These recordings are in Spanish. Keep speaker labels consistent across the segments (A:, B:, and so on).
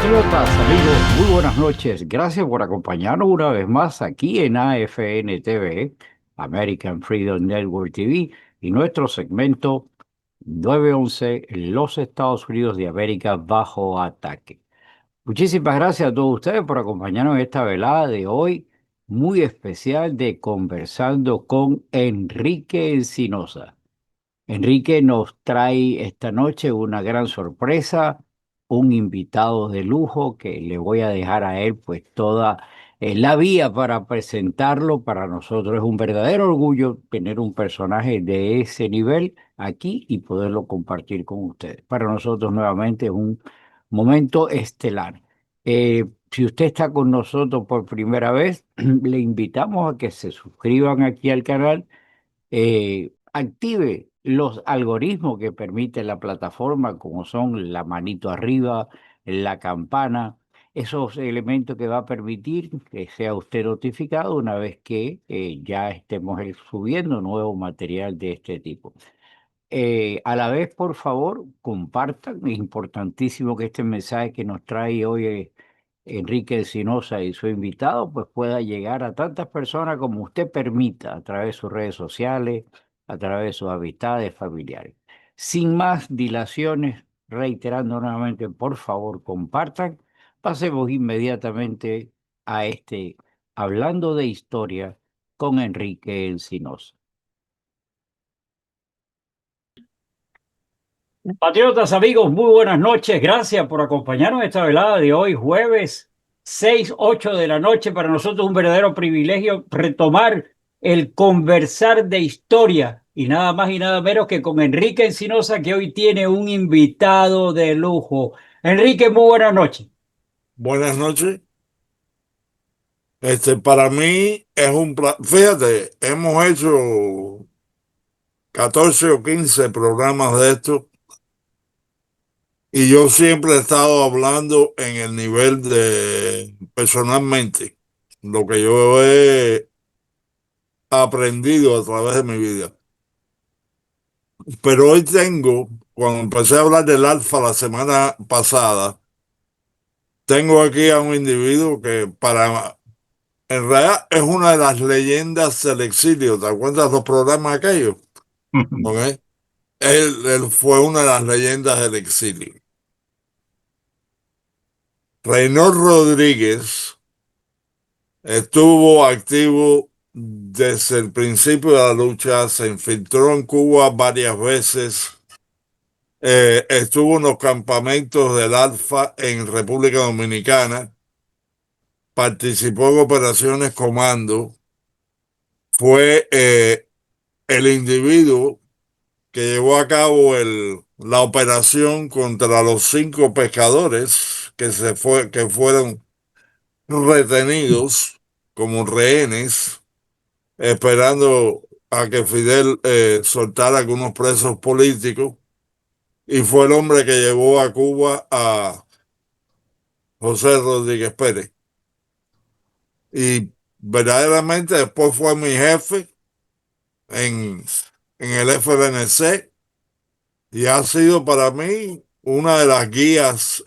A: Patriotas, amigos, muy buenas noches. Gracias por acompañarnos una vez más aquí en AFN TV, American Freedom Network TV, y nuestro segmento 911, los Estados Unidos de América bajo ataque. Muchísimas gracias a todos ustedes por acompañarnos en esta velada de hoy, muy especial de Conversando con Enrique Encinosa. Enrique nos trae esta noche una gran sorpresa, un invitado de lujo que le voy a dejar a él pues toda la vía para presentarlo. Para nosotros es un verdadero orgullo tener un personaje de ese nivel aquí y poderlo compartir con ustedes. Para nosotros nuevamente es un momento estelar. Si usted está con nosotros por primera vez, le invitamos a que se suscriban aquí al canal, active los algoritmos que permite la plataforma, como son la manito arriba, la campana, esos elementos que va a permitir que sea usted notificado una vez que ya estemos subiendo nuevo material de este tipo. A la vez, por favor, compartan. Es importantísimo que este mensaje que nos trae hoy Enrique Encinosa y su invitado, pues pueda llegar a tantas personas como usted permita a través de sus redes sociales, a través de sus amistades familiares. Sin más dilaciones, reiterando nuevamente, por favor, compartan. Pasemos inmediatamente a este Hablando de Historia con Enrique Encinosa. Patriotas, amigos, muy buenas noches. Gracias por acompañarnos en esta velada de hoy, jueves 6, 8 de la noche. Para nosotros es un verdadero privilegio retomar el conversar de historia y nada más y nada menos que con Enrique Encinosa, que hoy tiene un invitado de lujo. Enrique, muy buenas noches.
B: Buenas noches. Para mí es un fíjate, hemos hecho 14 o 15 programas de esto y yo siempre he estado hablando en el nivel de personalmente, lo que yo he aprendido a través de mi vida. Pero hoy cuando empecé a hablar del alfa la semana pasada, tengo aquí a un individuo que en realidad es una de las leyendas del exilio. ¿Te acuerdas los programas aquellos? ¿Ok? Él fue una de las leyendas del exilio. Reynor Rodríguez estuvo activo desde el principio de la lucha, se infiltró en Cuba varias veces, estuvo en los campamentos del Alfa en República Dominicana, participó en operaciones comando, fue el individuo que llevó a cabo la operación contra los 5 pescadores que fueron retenidos como rehenes, esperando a que Fidel soltara algunos presos políticos, y fue el hombre que llevó a Cuba a José Rodríguez Pérez. Y verdaderamente después fue mi jefe en, en el FBNC y ha sido para mí una de las guías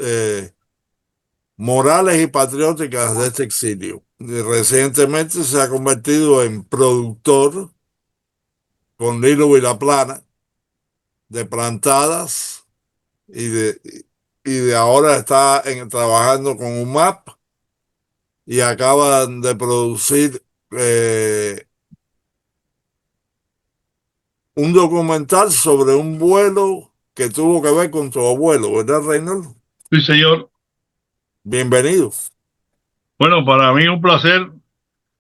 B: morales y patrióticas de este exilio. Y recientemente se ha convertido en productor con Lilo y La Plana de plantadas y de ahora está trabajando con UMAP y acaban de producir un documental sobre un vuelo que tuvo que ver con tu abuelo, ¿verdad, Reynolds?
C: Sí, señor.
B: Bienvenido.
C: Bueno, para mí es un placer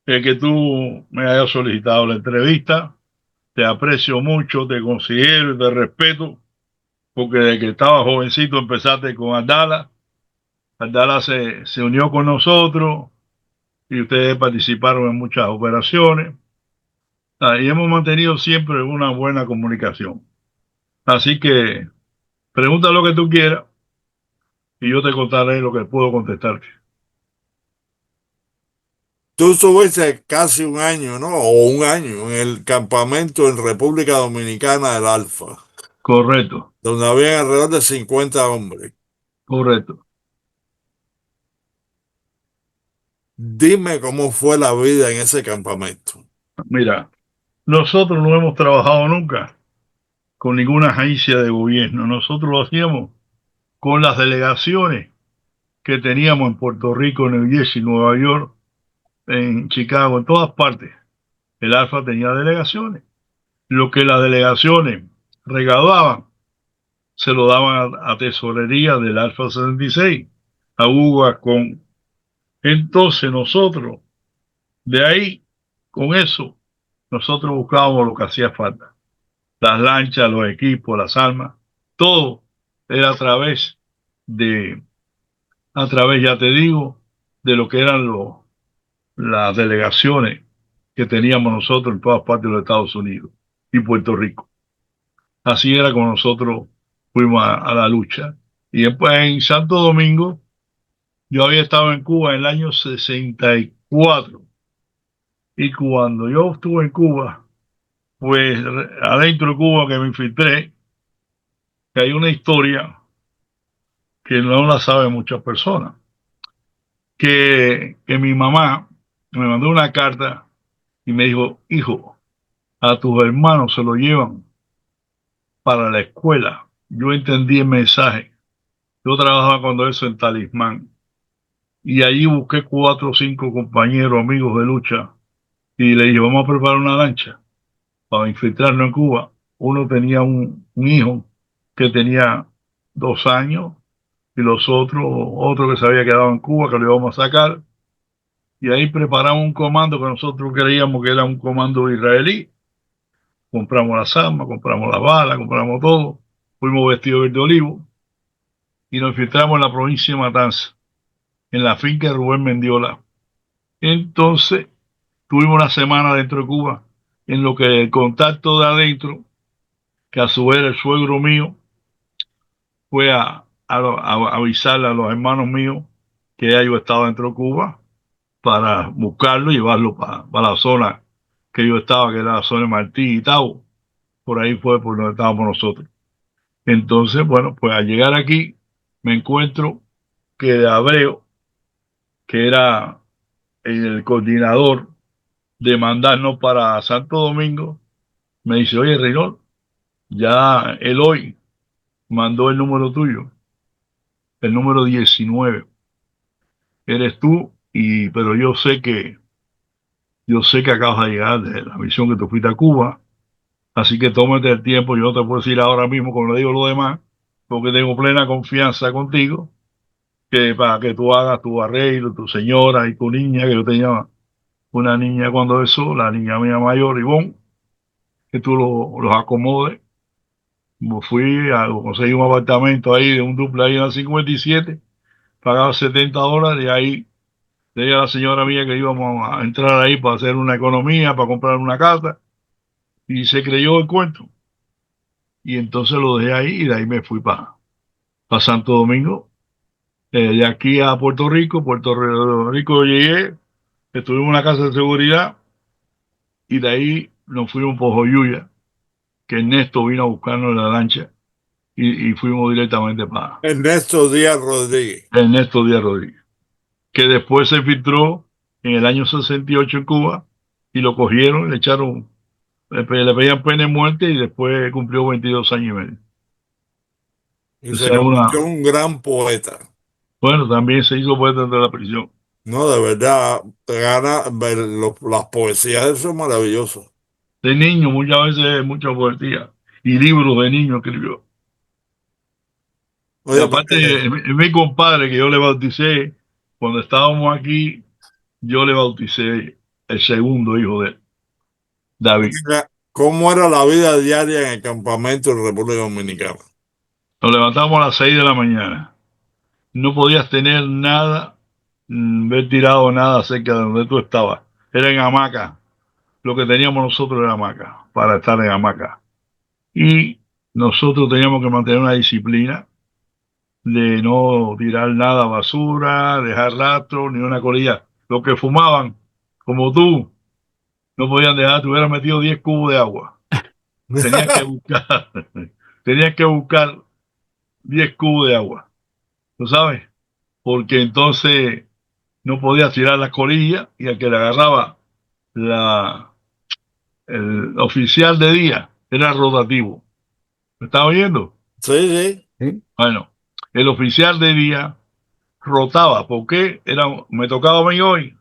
C: que tú me hayas solicitado la entrevista. Te aprecio mucho, te considero y te respeto, porque desde que estaba jovencito empezaste con Abdala. Abdala se unió con nosotros y ustedes participaron en muchas operaciones. Y hemos mantenido siempre una buena comunicación. Así que pregunta lo que tú quieras y yo te contaré lo que puedo contestarte.
B: Tú estuviste casi un año, ¿no? O un año en el campamento en República Dominicana del Alfa,
C: Correcto,
B: donde había alrededor de 50 hombres.
C: correcto.
B: Dime cómo fue la vida en ese campamento.
C: Mira, nosotros no hemos trabajado nunca con ninguna agencia de gobierno. Nosotros lo hacíamos con las delegaciones que teníamos en Puerto Rico, New Jersey, Nueva York, en Chicago, en todas partes. El Alfa tenía delegaciones. Lo que las delegaciones recaudaban, se lo daban a tesorería del Alfa 76, a Hugo Ascon. Entonces nosotros, de ahí, con eso, nosotros buscábamos lo que hacía falta. Las lanchas, los equipos, las armas, todo era de, a través, ya te digo, de lo que eran las delegaciones que teníamos nosotros en todas partes de los Estados Unidos y Puerto Rico. Así era como nosotros fuimos a la lucha. Y después en Santo Domingo, yo había estado en Cuba en el año 64. Y cuando yo estuve en Cuba, pues adentro de Cuba que me infiltré, que hay una historia que no la saben muchas personas, que mi mamá me mandó una carta y me dijo, hijo, a tus hermanos se lo llevan para la escuela. Yo entendí el mensaje. Yo trabajaba cuando eso en Talismán y allí busqué 4 o 5 compañeros, amigos de lucha y le dije, vamos a preparar una lancha para infiltrarnos en Cuba. Uno tenía un hijo que tenía 2 años y los otros, otro que se había quedado en Cuba, que lo íbamos a sacar. Y ahí preparamos un comando que nosotros creíamos que era un comando israelí. Compramos las armas, compramos las balas, compramos todo. Fuimos vestidos verde olivo y nos infiltramos en la provincia de Matanzas, en la finca de Rubén Mendiola. Entonces, tuvimos una semana dentro de Cuba, en lo que el contacto de adentro, que a su vez el suegro mío fue a avisarle a los hermanos míos que ya yo estaba dentro de Cuba para buscarlo y llevarlo para la zona que yo estaba, que era la zona de Martí y Tau. Por ahí fue por donde estábamos nosotros. Entonces, bueno, pues al llegar aquí me encuentro que de Abreu, que era el coordinador de mandarnos para Santo Domingo, me dice, oye, Reynold, ya él hoy mandó el número tuyo, el número 19. Eres tú, pero yo sé que acabas de llegar de la misión que tú fuiste a Cuba, así que tómate el tiempo, yo no te puedo decir ahora mismo, como le digo lo demás, porque tengo plena confianza contigo, que para que tú hagas tu arreglo, tu señora y tu niña, que yo tenía una niña cuando eso, la niña mía mayor, Ivonne, que tú los acomodes. Fui a conseguir un apartamento ahí de un duplex ahí en la 57, pagaba $70 y ahí le dije a la señora mía que íbamos a entrar ahí para hacer una economía, para comprar una casa, y se creyó el cuento. Y entonces lo dejé ahí y de ahí me fui para Santo Domingo. De aquí a Puerto Rico llegué, estuvimos en una casa de seguridad y de ahí nos fuimos por Joyuya, que Ernesto vino a buscarnos en la lancha y fuimos directamente para
B: Ernesto Díaz Rodríguez.
C: Ernesto Díaz Rodríguez, que después se filtró en el año 68 en Cuba y lo cogieron, le echaron, le pedían pena de muerte y después cumplió 22 años y medio.
B: Y
C: O
B: se
C: sea,
B: convirtió en un gran poeta.
C: bueno, también se hizo poeta dentro de la prisión.
B: No, de verdad, te gana ver las poesías, eso es maravilloso.
C: De niño, muchas veces, mucha poesía y libros de niño escribió. Y
B: Oye,
C: aparte, es mi compadre que yo le bauticé, cuando estábamos aquí, yo le bauticé el segundo hijo de él, David.
B: oiga, ¿cómo era la vida diaria en el campamento en República Dominicana?
C: Nos levantamos a las 6 de la mañana. No podías tener nada, ver tirado nada cerca de donde tú estabas. Era en hamaca. Lo que teníamos nosotros era hamaca, para estar en hamaca. Y nosotros teníamos que mantener una disciplina de no tirar nada a basura, dejar rastro, ni una colilla. Los que fumaban, como tú, no podían dejar, te hubieras metido 10 cubos de agua. Tenías que buscar, tenías que buscar 10 cubos de agua, ¿tú sabes? Porque entonces no podía tirar las colillas y al que le agarraba la, el oficial de día era rotativo. ¿Me está oyendo?
B: Sí, sí.
A: ¿sí?
C: Bueno, el oficial de día rotaba porque me tocaba a mí hoy,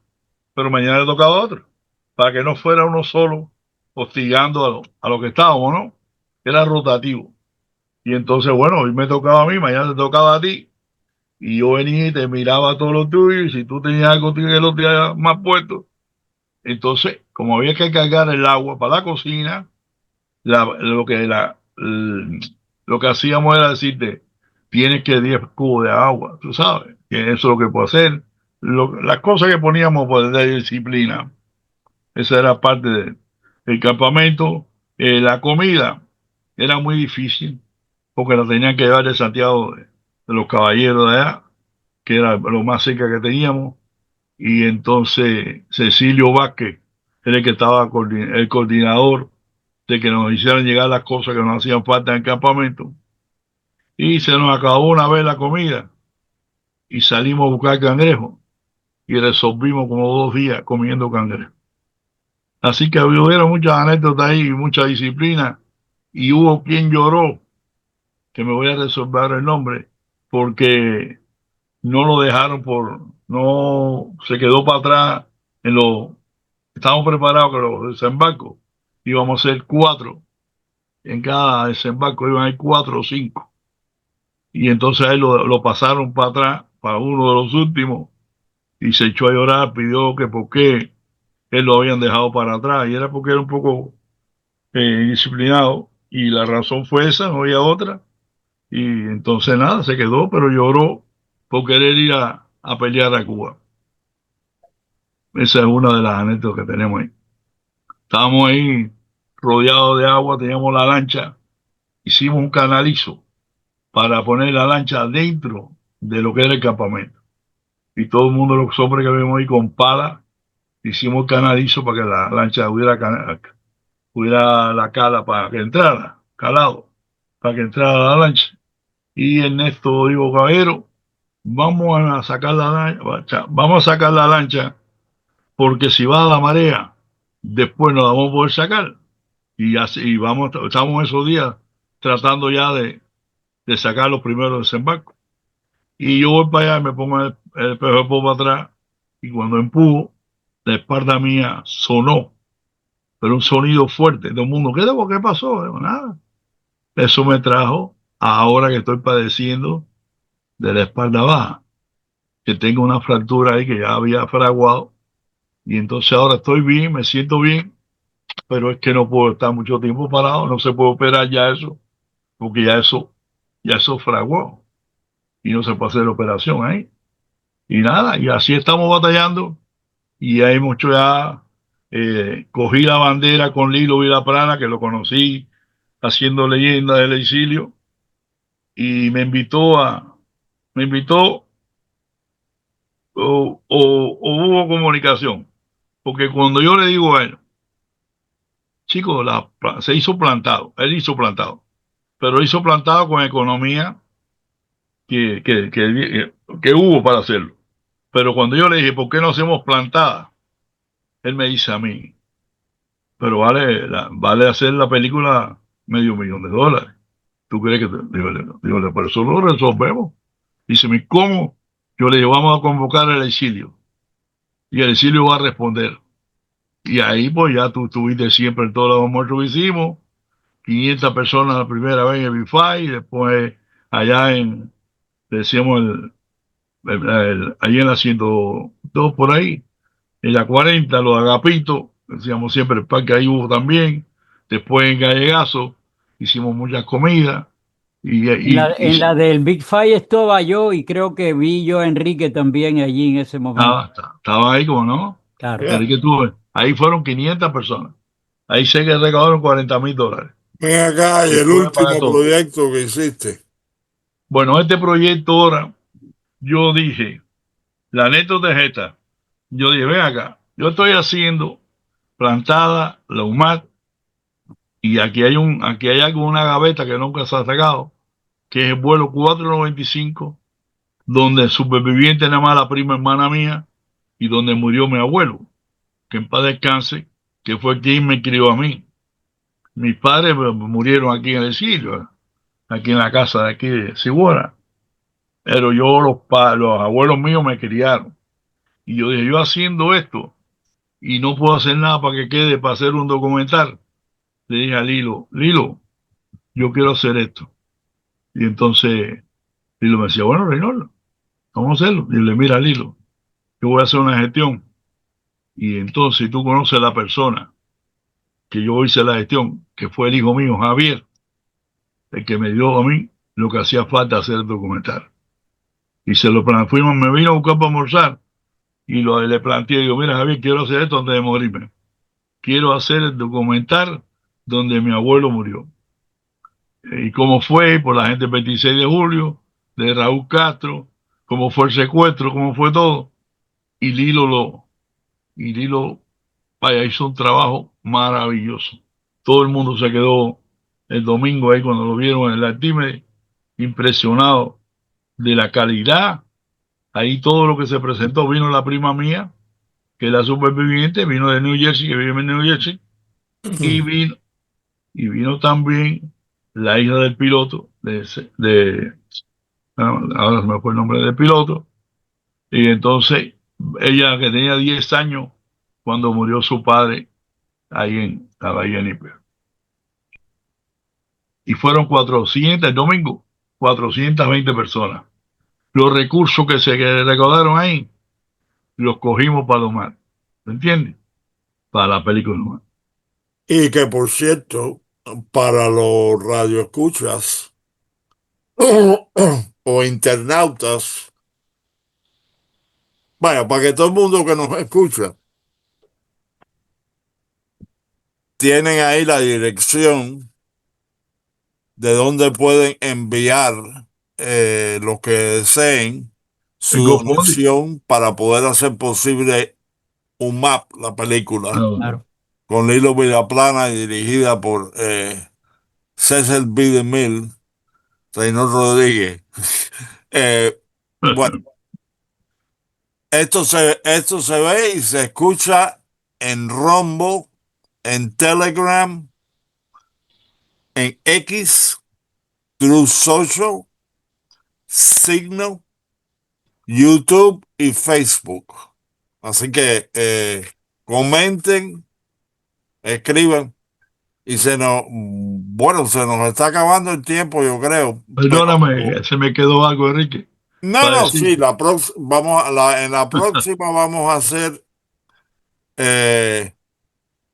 C: pero mañana le tocaba a otro, para que no fuera uno solo hostigando a lo que estábamos, ¿no? Era rotativo. Y entonces, bueno, hoy me tocaba a mí, mañana te tocaba a ti. Y yo venía y te miraba todo lo tuyo, y si tú tenías algo que lo tenías más puesto. Entonces, como había que cargar el agua para la cocina, lo que hacíamos era decirte, tienes que 10 cubos de agua, tú sabes, que eso es lo que puedo hacer. Las cosas que poníamos por de disciplina, esa era parte del campamento. La comida era muy difícil, porque la tenían que llevar de Santiago de los Caballeros de allá, que era lo más cerca que teníamos. Y entonces Cecilio Vázquez era el que estaba el coordinador de que nos hicieran llegar las cosas que nos hacían falta en el campamento. Y se nos acabó una vez la comida y salimos a buscar cangrejo y resolvimos como 2 días comiendo cangrejo. Así que hubo muchas anécdotas ahí y mucha disciplina. Y hubo quien lloró, que me voy a resolver el nombre, porque no lo dejaron no se quedó para atrás en los, estábamos preparados que los desembarcos íbamos a ser 4, en cada desembarco iban a ir 4 o 5. Y entonces a él lo pasaron para atrás, para uno de los últimos, y se echó a llorar, pidió que por qué él lo habían dejado para atrás, y era porque era un poco disciplinado, y la razón fue esa, no había otra, y entonces nada, se quedó, pero lloró por querer ir a pelear a Cuba. Esa es una de las anécdotas que tenemos ahí. Estábamos ahí rodeados de agua, teníamos la lancha, hicimos un canalizo para poner la lancha dentro de lo que era el campamento. Y todo el mundo, los hombres que vemos ahí con pala, hicimos el canalizo para que la lancha hubiera la cala para que entrara, calado, para que entrara la lancha. Y Ernesto dijo, caballero, vamos a sacar la lancha, porque si va a la marea, después no la vamos a poder sacar. Y así y estamos esos días tratando ya de sacar los primeros desembarcos. Y yo voy para allá y me pongo el espejo para atrás, y cuando empujo, la espalda mía sonó, pero un sonido fuerte. Todo el mundo, ¿qué pasó? Digo, nada. Eso me trajo ahora que estoy padeciendo de la espalda baja, que tengo una fractura ahí que ya había fraguado, y entonces ahora estoy bien, me siento bien, pero es que no puedo estar mucho tiempo parado, no se puede operar ya eso, porque ya eso fraguó, y no se puede hacer la operación ahí. Y nada, y así estamos batallando. Y hay mucho ya, cogí la bandera con Lilo Vilaplana, que lo conocí haciendo leyenda del exilio, y me invitó o hubo comunicación, porque cuando yo le digo a él, chico, se hizo plantado, él hizo plantado, pero hizo plantado con economía que hubo para hacerlo. Pero cuando yo le dije, ¿por qué no hacemos plantada? Él me dice a mí, pero vale hacer la película $500,000. ¿Tú crees que digo, por eso lo resolvemos? Dice, ¿cómo? Yo le digo, vamos a convocar al exilio. Y el exilio va a responder. Y ahí pues ya tú estuviste siempre en todos los almuerzos que hicimos. 500 personas la primera vez en el Bify, y después allá decíamos, ahí en la 102 por ahí, en la 40, los agapitos, decíamos siempre el parque ahí hubo también. Después en Gallegazo hicimos muchas comidas.
A: En la del Big Five estaba yo y creo que vi yo a Enrique también allí en ese momento.
C: Estaba ahí como no.
A: Claro.
B: Mira,
C: Enrique tuve. Ahí fueron 500 personas. Ahí sé que recaudaron $40,000.
B: ven acá y
C: Y
B: el
C: tuve para
B: último
C: todo.
B: proyecto que hiciste.
C: Bueno, este proyecto ahora, yo dije, la anécdota es esta. Yo dije, ven acá, yo estoy haciendo plantada, la UMAT, y aquí hay algo, una gaveta que nunca se ha sacado, que es el vuelo 495, donde el superviviente nada más la prima hermana mía, y donde murió mi abuelo, que en paz descanse, que fue quien me crió a mí. Mis padres murieron aquí en el exilio, aquí en la casa de aquí de Sigüora, pero los abuelos míos me criaron. Y yo dije, yo haciendo esto y no puedo hacer nada para que quede para hacer un documental, le dije a Lilo, Lilo, yo quiero hacer esto. Y entonces Lilo me decía, bueno, Reynold, vamos a hacerlo. Y yo le mira, Lilo, yo voy a hacer una gestión. Y entonces tú conoces a la persona que yo hice la gestión, que fue el hijo mío, Javier, el que me dio a mí lo que hacía falta hacer el documental. Y se lo fuimos, me vino a buscar para almorzar y le planteé, digo, mira, Javier, quiero hacer esto antes de morirme. Quiero hacer el documental donde mi abuelo murió. Y cómo fue por la gente del 26 de julio, de Raúl Castro, cómo fue el secuestro, cómo fue todo. Y Lilo, vaya, hizo un trabajo maravilloso. Todo el mundo se quedó el domingo ahí cuando lo vieron en el Artímedes, impresionado de la calidad. Ahí todo lo que se presentó, vino la prima mía, que es la superviviente, vino de New Jersey, que vive en New Jersey, y vino, y vino también la hija del piloto, ahora se me fue el nombre del piloto, y entonces ella que tenía 10 años cuando murió su padre ahí en la Bahía Níper. Y fueron 400, el domingo, 420 personas. Los recursos que se recaudaron ahí, los cogimos para Omar. ¿Me entiendes? Para la película Omar.
B: Y que por cierto, para los radioescuchas o internautas, vaya, para que todo el mundo que nos escucha, tienen ahí la dirección de donde pueden enviar los que deseen
C: El
B: su
C: GoFundMe.
B: donación para poder hacer posible un map, la película,
C: No.
B: con Lilo Villaplana y dirigida por César B. DeMille, Reynor Rodríguez. Bueno, esto se ve y se escucha en Rumble, en Telegram, en X, True Social, Signal, YouTube y Facebook. Así que comenten, escriban y bueno, se nos está acabando el tiempo, yo creo, pero
C: Perdóname, se me quedó algo, Enrique,
B: no,
C: para
B: no, sí,
C: decirte.
B: en la próxima vamos a hacer, eh,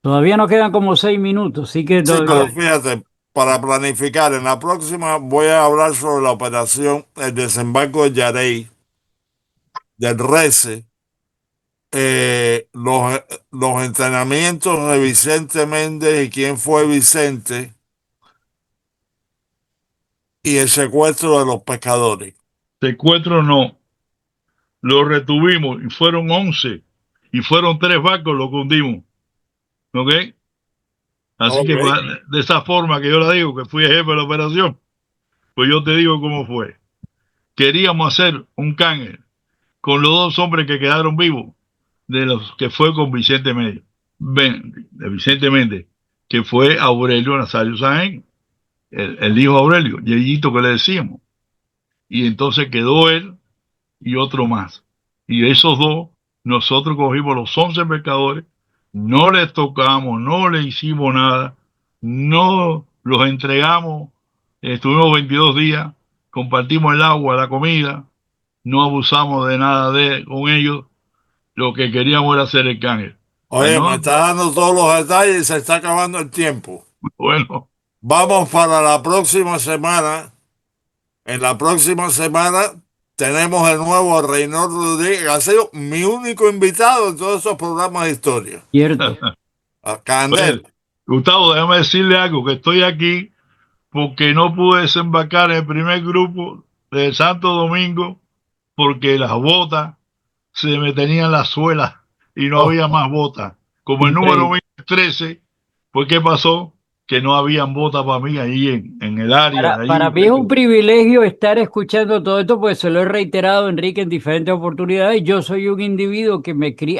A: Todavía nos quedan como 6 minutos, así que
B: sí, pero fíjate, para planificar, en la próxima voy a hablar sobre la operación, el desembarco de Yarey, del RECE, los entrenamientos de Vicente Méndez y quién fue Vicente y el secuestro de los pescadores.
C: Secuestro no, lo retuvimos y fueron 11 y fueron 3 barcos, lo hundimos. ¿Ok? Así
B: Ok.
C: que de esa forma que yo la digo, que fui jefe de la operación, pues yo te digo cómo fue. Queríamos hacer un cángel con los 2 hombres que quedaron vivos, de los que fue con Vicente Méndez, de Vicente Méndez, que fue Aurelio Nazario Sáenz, el hijo de Aurelio, Yeyito que le decíamos. Y entonces quedó él y otro más. Y esos 2, nosotros cogimos los 11 pescadores, no les tocamos, no les hicimos nada, no los entregamos, estuvimos 22 días, compartimos el agua, la comida, no abusamos de nada con ellos, lo que queríamos era hacer el cángel.
B: Oye, me está dando todos los detalles y se está acabando el tiempo.
C: Bueno,
B: Vamos para la próxima semana. En la próxima semana tenemos de nuevo a Reynor Rodríguez, que ha sido mi único invitado en todos esos programas de historia.
A: cierto.
B: A Candel.
C: pues, Gustavo, déjame decirle algo, que estoy aquí porque no pude desembarcar en el primer grupo de Santo Domingo porque las botas se me tenían las suelas y no
B: Oh,
C: había más botas. Como el número
A: Increíble.
C: 13, pues ¿qué pasó? que no habían botas para mí ahí en el área.
A: Para mí es un privilegio estar escuchando todo esto, pues se lo he reiterado, Enrique, en diferentes oportunidades. Yo soy un individuo que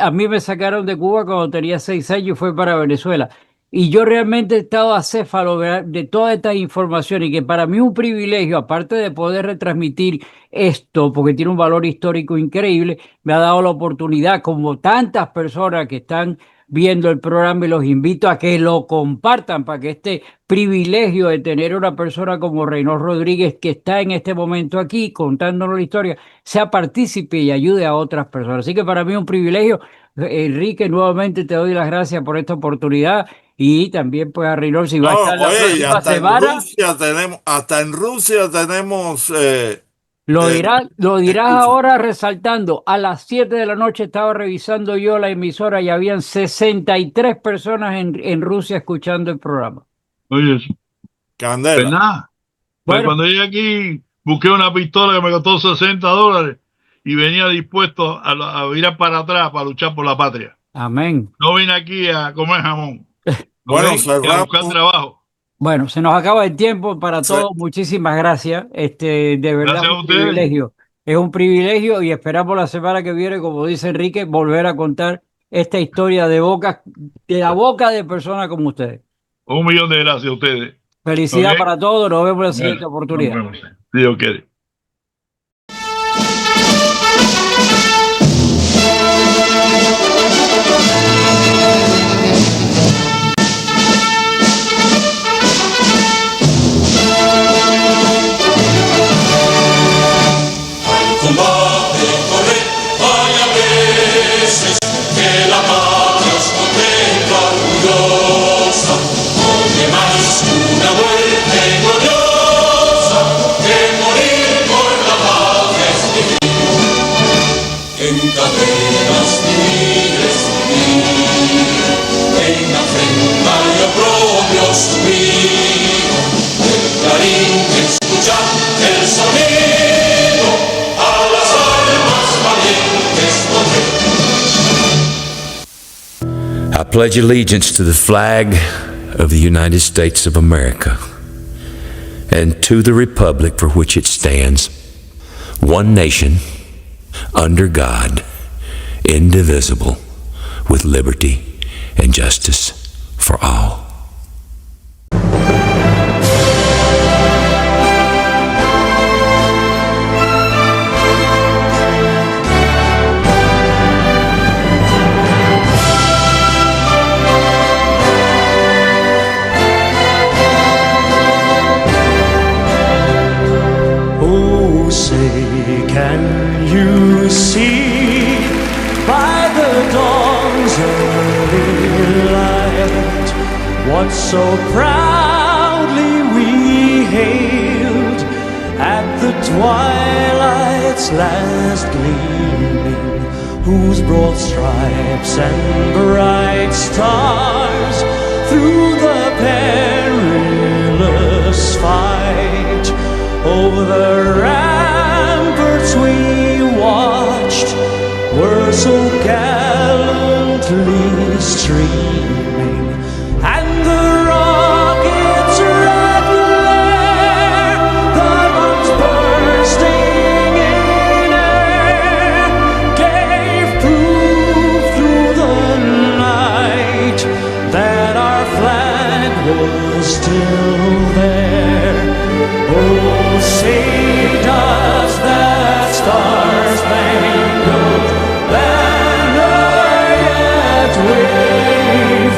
A: a mí me sacaron de Cuba cuando tenía 6 años y fue para Venezuela. Y yo realmente he estado acéfalo de toda esta información y que para mí es un privilegio, aparte de poder retransmitir esto, porque tiene un valor histórico increíble, me ha dado la oportunidad, como tantas personas que están viendo el programa, y los invito a que lo compartan para que este privilegio de tener una persona como Reynor Rodríguez, que está en este momento aquí contándonos la historia, sea partícipe y ayude a otras personas. Así que para mí es un privilegio. Enrique, nuevamente te doy las gracias por esta oportunidad y también pues a Reynor si va a estar la
B: Oye, y
A: próxima
B: hasta
A: semana.
B: En Rusia tenemos
A: Lo dirás
B: escucha.
A: ahora resaltando, a las 7 de la noche estaba revisando yo la emisora y habían 63 personas en Rusia escuchando el programa.
C: Oye,
B: Candela.
C: pues nada. Pues
A: Bueno,
C: cuando llegué aquí, busqué una pistola que me costó $60 y venía dispuesto a virar para atrás para luchar por la patria.
A: amén.
C: No vine aquí a comer jamón.
B: Bueno,
C: Y a buscar trabajo.
A: Bueno, se nos acaba el tiempo para
B: Se-
A: todos. Muchísimas gracias. De verdad
C: Gracias
A: es
C: a
A: un
C: ustedes.
A: privilegio. Es un privilegio y esperamos la semana que viene, como dice Enrique, volver a contar esta historia de la boca de personas como ustedes.
C: 1 millón de gracias a ustedes.
A: Felicidad
C: ¿Ok?
A: para todos. Nos vemos en la siguiente
C: Bueno,
A: oportunidad.
C: nos vemos. Si Dios quiere.
D: Combate, corred, hay a veces que la patria os contempla orgullosa, donde más una muerte gloriosa que morir por la patria es vivir. En cadenas vivir es vivir, en afrenta y oprobio sufrir, el clarín que escucha el sonido a las almas valientes correr.
E: I pledge allegiance to the flag of the United States of America and to the republic for which it stands, one nation, under God, indivisible, with liberty and justice for all.
F: Oh, say, can you see by the dawn's early light what so proudly we hailed at the twilight's last gleaming, whose broad stripes and bright stars through the perilous fight over the ramparts we watched were so gallantly streaming, and the rockets' red glare, the bombs bursting in air, gave proof through the night that our flag was still there. Oh, say does that star-spangled banner yet wave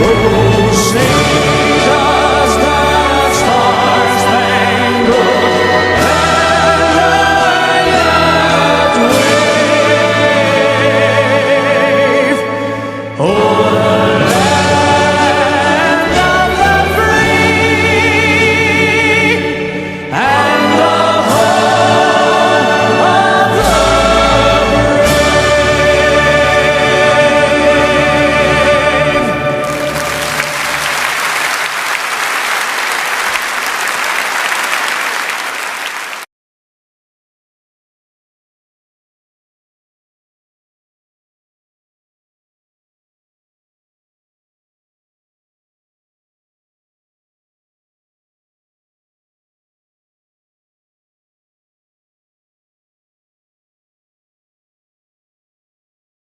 F: Oh, say